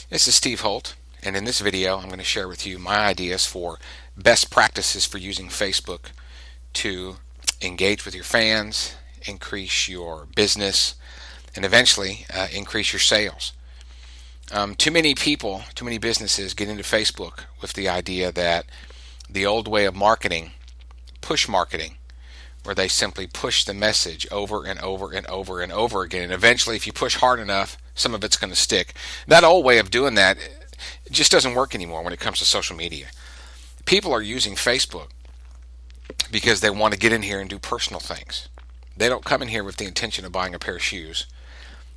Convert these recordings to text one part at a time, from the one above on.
This is Steve Holt, and in this video I'm going to share with you my ideas for best practices for using Facebook to engage with your fans, increase your business, and eventually increase your sales. Too many people, too many businesses get into Facebook with the idea that the old way of marketing, push marketing, where they simply push the message over and over and over and over again, and eventually if you push hard enough, some of it's going to stick. That old way of doing that just doesn't work anymore when it comes to social media. People are using Facebook because they want to get in here and do personal things. They don't come in here with the intention of buying a pair of shoes.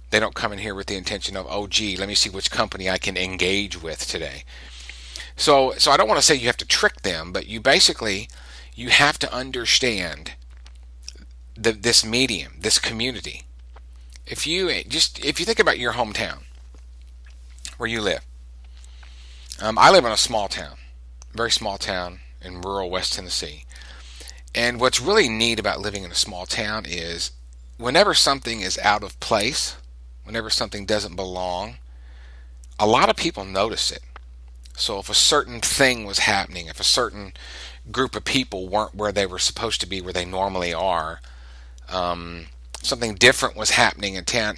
They don't come in here with the intention of, oh gee, let me see which company I can engage with today. So I don't want to say you have to trick them, but you have to understand this medium, this community. If you think about your hometown, where you live. I live in a small town, very small town in rural West Tennessee. And what's really neat about living in a small town is whenever something is out of place, whenever something doesn't belong, a lot of people notice it. So if a certain thing was happening, if a certain group of people weren't where they were supposed to be, where they normally are, something different was happening in town,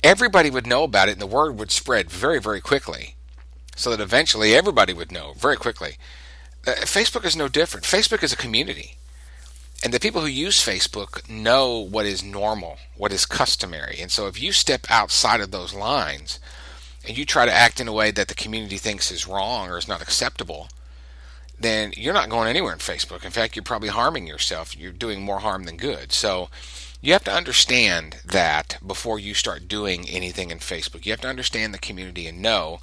everybody would know about it and the word would spread very, very quickly, so that eventually everybody would know very quickly. Facebook is no different. Facebook is a community. And the people who use Facebook know what is normal, what is customary. And so if you step outside of those lines and you try to act in a way that the community thinks is wrong or is not acceptable, then you're not going anywhere in Facebook. In fact, you're probably harming yourself. You're doing more harm than good. So you have to understand that before you start doing anything in Facebook. You have to understand the community and know.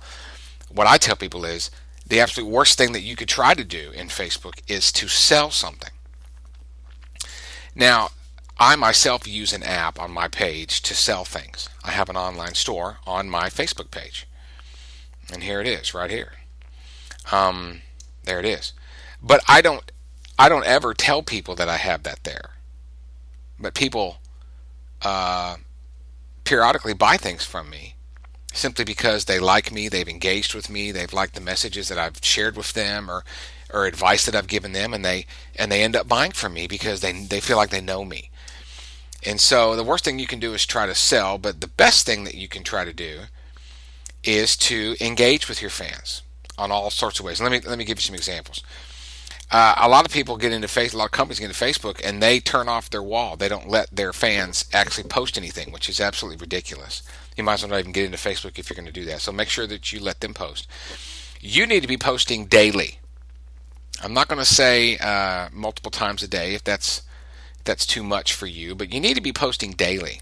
What I tell people is the absolute worst thing that you could try to do in Facebook is to sell something. Now, I myself use an app on my page to sell things. I have an online store on my Facebook page. And here it is, right here. There it is. But I don't ever tell people that I have that there. But people periodically buy things from me simply because they like me, they've engaged with me, they've liked the messages that I've shared with them or advice that I've given them, and they end up buying from me because they feel like they know me. And so the worst thing you can do is try to sell, but the best thing that you can try to do is to engage with your fans on all sorts of ways. Let me give you some examples. A lot of people get into Facebook, a lot of companies get into Facebook, and they turn off their wall. They don't let their fans actually post anything, which is absolutely ridiculous. You might as well not even get into Facebook if you're going to do that. So make sure that you let them post. You need to be posting daily. I'm not going to say multiple times a day if that's too much for you, but you need to be posting daily.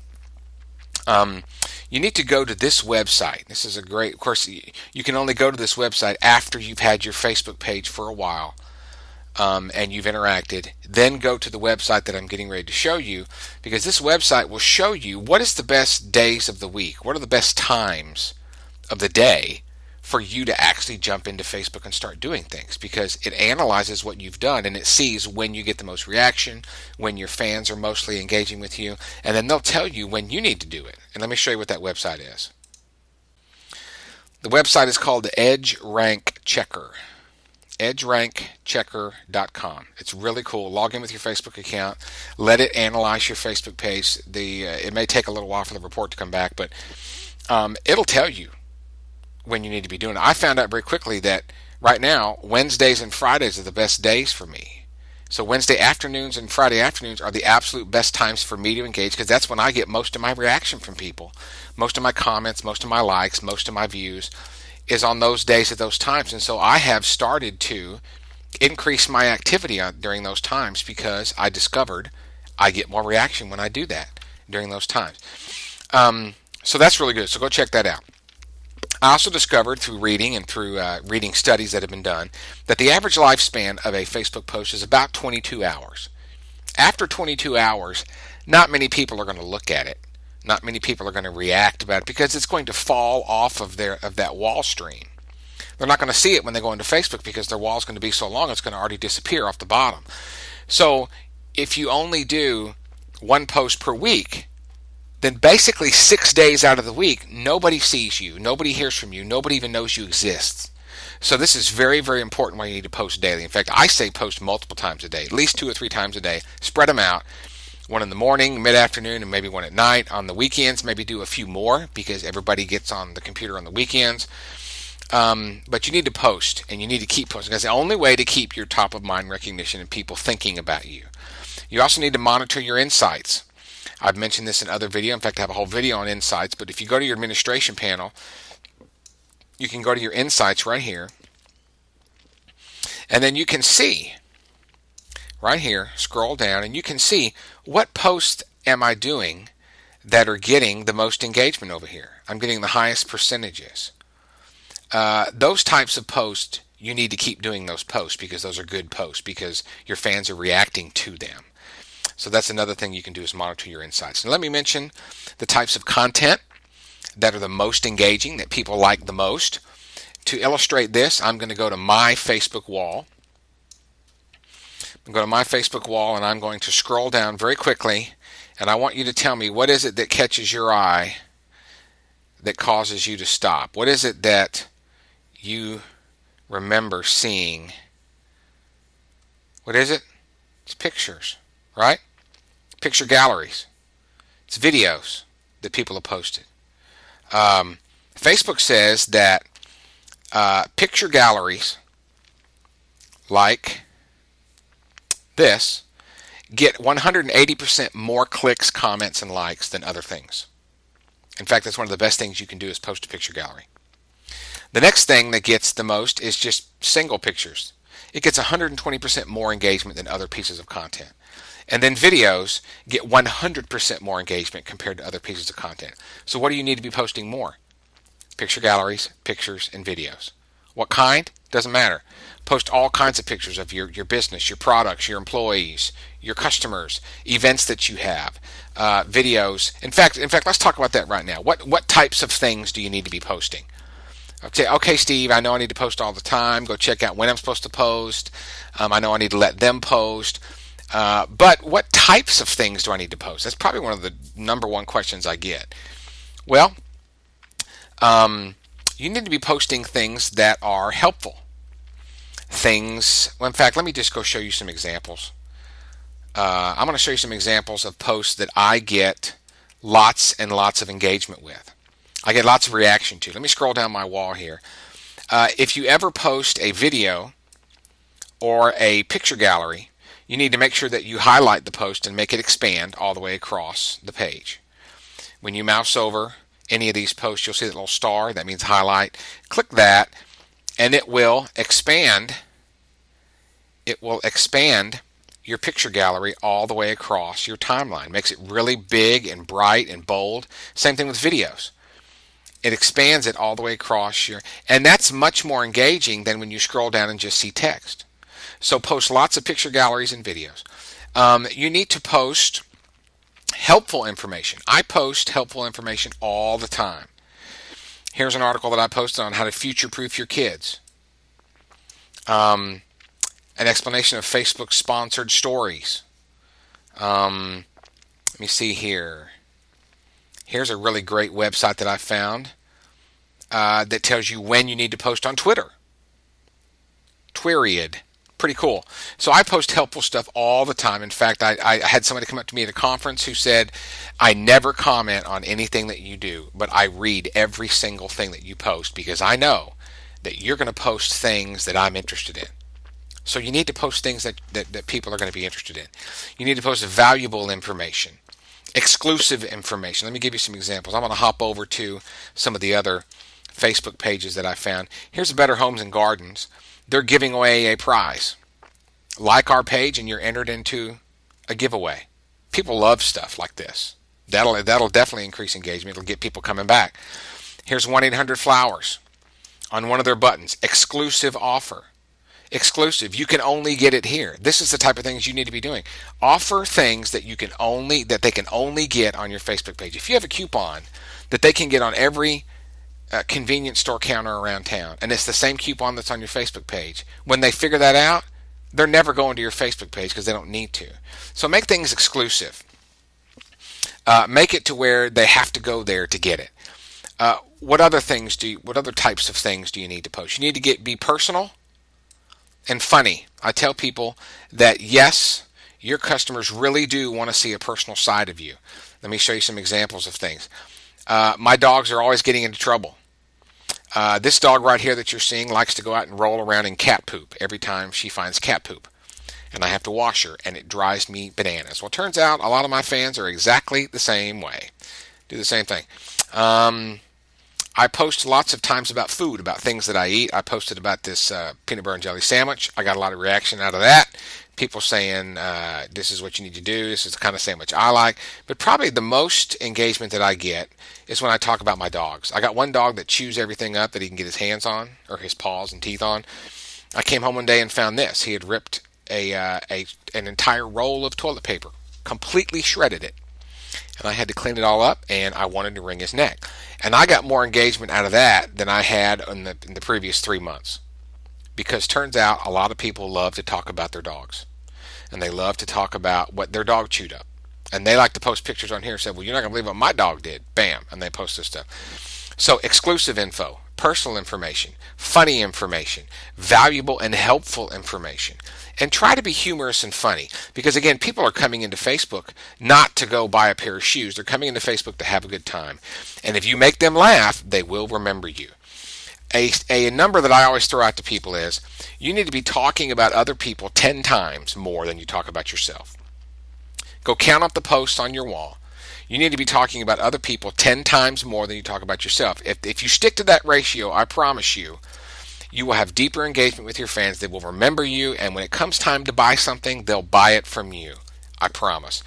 You need to go to this website. This is a great, of course, you can only go to this website after you've had your Facebook page for a while and you've interacted. Then go to the website that I'm getting ready to show you, because this website will show you what is the best days of the week, what are the best times of the day for you to actually jump into Facebook and start doing things, because it analyzes what you've done and it sees when you get the most reaction, when your fans are mostly engaging with you, and then they'll tell you when you need to do it. And let me show you what that website is. The website is called Edge Rank Checker. EdgeRankChecker.com. It's really cool. Log in with your Facebook account. Let it analyze your Facebook page. It may take a little while for the report to come back, but it'll tell you when you need to be doing it. I found out very quickly that right now Wednesdays and Fridays are the best days for me. So Wednesday afternoons and Friday afternoons are the absolute best times for me to engage, because that's when I get most of my reaction from people. Most of my comments, most of my likes, most of my views is on those days at those times. And so I have started to increase my activity during those times, because I discovered I get more reaction when I do that during those times. So that's really good. So go check that out. I also discovered through reading and through reading studies that have been done that the average lifespan of a Facebook post is about 22 hours. After 22 hours, not many people are going to look at it. Not many people are going to react about it, because it's going to fall off of that wall stream. They're not going to see it when they go into Facebook, because their wall is going to be so long it's going to already disappear off the bottom. So if you only do one post per week, then basically 6 days out of the week, nobody sees you, nobody hears from you, nobody even knows you exist. So this is very, very important why you need to post daily. In fact, I say post multiple times a day, at least 2 or 3 times a day. Spread them out. One in the morning, mid-afternoon, and maybe one at night. On the weekends, maybe do a few more because everybody gets on the computer on the weekends. But you need to post, and you need to keep posting. That's the only way to keep your top-of-mind recognition and people thinking about you. You also need to monitor your insights. I've mentioned this in other videos. In fact, I have a whole video on insights. But if you go to your administration panel, you can go to your insights right here. And then you can see right here, scroll down, and you can see what posts am I doing that are getting the most engagement over here. I'm getting the highest percentages. Those types of posts, you need to keep doing those posts because those are good posts because your fans are reacting to them. So that's another thing you can do is monitor your insights. And let me mention the types of content that are the most engaging, that people like the most. To illustrate this, I'm going to go to my Facebook wall. I'm going to my Facebook wall and I'm going to scroll down very quickly, and I want you to tell me what is it that catches your eye that causes you to stop. What is it that you remember seeing? What is it? It's pictures, right? Picture galleries. It's videos that people have posted. Facebook says that picture galleries like this get 180% more clicks, comments, and likes than other things. In fact, that's one of the best things you can do is post a picture gallery. The next thing that gets the most is just single pictures. It gets 120% more engagement than other pieces of content. And then videos get 100% more engagement compared to other pieces of content. So what do you need to be posting more? Picture galleries, pictures, and videos. What kind? Doesn't matter. Post all kinds of pictures of your business, your products, your employees, your customers, events that you have, videos. In fact, let's talk about that right now. What types of things do you need to be posting? Okay, Steve, I know I need to post all the time. Go check out when I'm supposed to post. I know I need to let them post. But what types of things do I need to post? That's probably one of the number one questions I get. Well, you need to be posting things that are helpful. Well, in fact, let me just go show you some examples. I'm going to show you some examples of posts that I get lots and lots of engagement with. I get lots of reaction to. Let me scroll down my wall here. If you ever post a video or a picture gallery, you need to make sure that you highlight the post and make it expand all the way across the page. When you mouse over any of these posts, you'll see that little star. That means highlight. Click that, and it will expand. It will expand your picture gallery all the way across your timeline. Makes it really big and bright and bold. Same thing with videos. It expands it all the way across and that's much more engaging than when you scroll down and just see text. So post lots of picture galleries and videos. You need to post helpful information. I post helpful information all the time. Here's an article that I posted on how to future-proof your kids. An explanation of Facebook sponsored stories. Let me see here. Here's a really great website that I found that tells you when you need to post on Twitter. Twiriad. Pretty cool. So I post helpful stuff all the time. In fact, I had somebody come up to me at a conference who said, I never comment on anything that you do, but I read every single thing that you post because I know that you're going to post things that I'm interested in. So you need to post things that people are going to be interested in. You need to post valuable information, exclusive information. Let me give you some examples. I'm going to hop over to some of the other Facebook pages that I found. Here's Better Homes and Gardens. They're giving away a prize. Like our page and you're entered into a giveaway. People love stuff like this. That'll definitely increase engagement. It'll get people coming back. Here's 1-800-Flowers on one of their buttons. Exclusive offer. Exclusive. You can only get it here. This is the type of things you need to be doing. Offer things that they can only get on your Facebook page. If you have a coupon that they can get on every convenience store counter around town, and it's the same coupon that's on your Facebook page, when they figure that out, they're never going to your Facebook page because they don't need to. So make things exclusive. Make it to where they have to go there to get it. What other types of things do you need to post? You need to be personal and funny. I tell people that yes, your customers really do want to see a personal side of you. Let me show you some examples of things. My dogs are always getting into trouble. This dog right here that you're seeing likes to go out and roll around in cat poop every time she finds cat poop. And I have to wash her, and it drives me bananas. Well, it turns out a lot of my fans are exactly the same way. Do the same thing. I post lots of times about food, about things that I eat. I posted about this peanut butter and jelly sandwich. I got a lot of reaction out of that. People saying, this is what you need to do. This is the kind of sandwich I like. But probably the most engagement that I get is when I talk about my dogs. I got one dog that chews everything up that he can get his hands on, or his paws and teeth on. I came home one day and found this. He had ripped an entire roll of toilet paper, completely shredded it. And I had to clean it all up, and I wanted to wring his neck. And I got more engagement out of that than I had in the previous 3 months. Because turns out a lot of people love to talk about their dogs. And they love to talk about what their dog chewed up. And they like to post pictures on here and say, well, you're not going to believe what my dog did. Bam. And they post this stuff. So exclusive info, personal information, funny information, valuable and helpful information. And try to be humorous and funny. Because again, people are coming into Facebook not to go buy a pair of shoes. They're coming into Facebook to have a good time. And if you make them laugh, they will remember you. A number that I always throw out to people is, you need to be talking about other people 10 times more than you talk about yourself. Go count up the posts on your wall. You need to be talking about other people 10 times more than you talk about yourself. If you stick to that ratio, I promise you, you will have deeper engagement with your fans. They will remember you, and when it comes time to buy something, they'll buy it from you. I promise.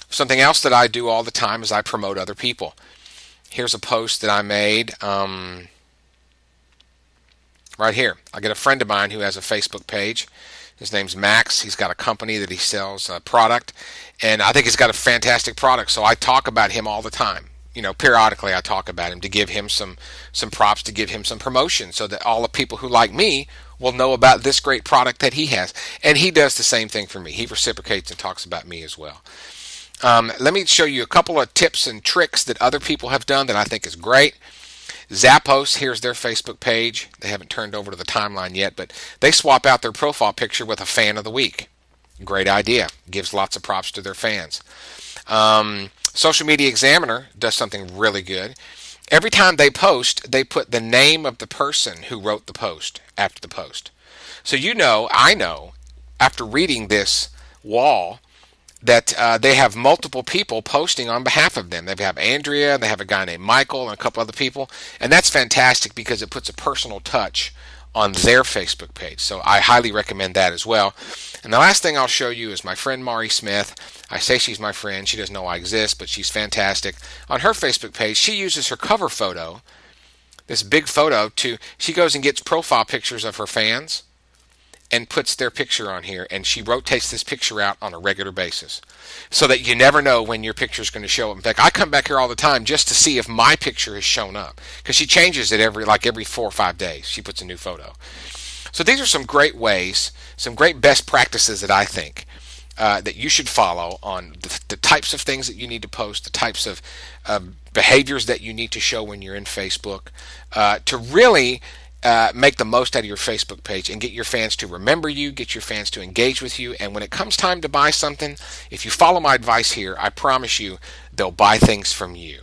Something else that I do all the time is I promote other people. Here's a post that I made right here. I get a friend of mine who has a Facebook page. His name's Max. He's got a company that he sells a product, and I think he's got a fantastic product, so I talk about him all the time. You know, periodically I talk about him to give him some props, to give him some promotion, so that all the people who like me will know about this great product that he has. And he does the same thing for me. He reciprocates and talks about me as well. Let me show you a couple of tips and tricks that other people have done that I think is great. Zappos, here's their Facebook page. They haven't turned over to the timeline yet, but they swap out their profile picture with a fan of the week. Great idea. Gives lots of props to their fans. Social Media Examiner does something really good. Every time they post, they put the name of the person who wrote the post after the post. So I know, after reading this wall, that they have multiple people posting on behalf of them. They have Andrea, they have a guy named Michael, and a couple other people. And that's fantastic because it puts a personal touch on their Facebook page. So I highly recommend that as well. And the last thing I'll show you is my friend Mari Smith. I say she's my friend. She doesn't know I exist, but she's fantastic. On her Facebook page, she uses her cover photo, this big photo, she goes and gets profile pictures of her fans and puts their picture on here, and she rotates this picture out on a regular basis so that you never know when your picture is going to show up. In fact, I come back here all the time just to see if my picture has shown up, because she changes it every 4 or 5 days. She puts a new photo. So these are some great ways, some great best practices that I think that you should follow on the types of things that you need to post, the types of behaviors that you need to show when you're in Facebook, to really make the most out of your Facebook page and get your fans to remember you, get your fans to engage with you. And when it comes time to buy something, if you follow my advice here, I promise you they'll buy things from you.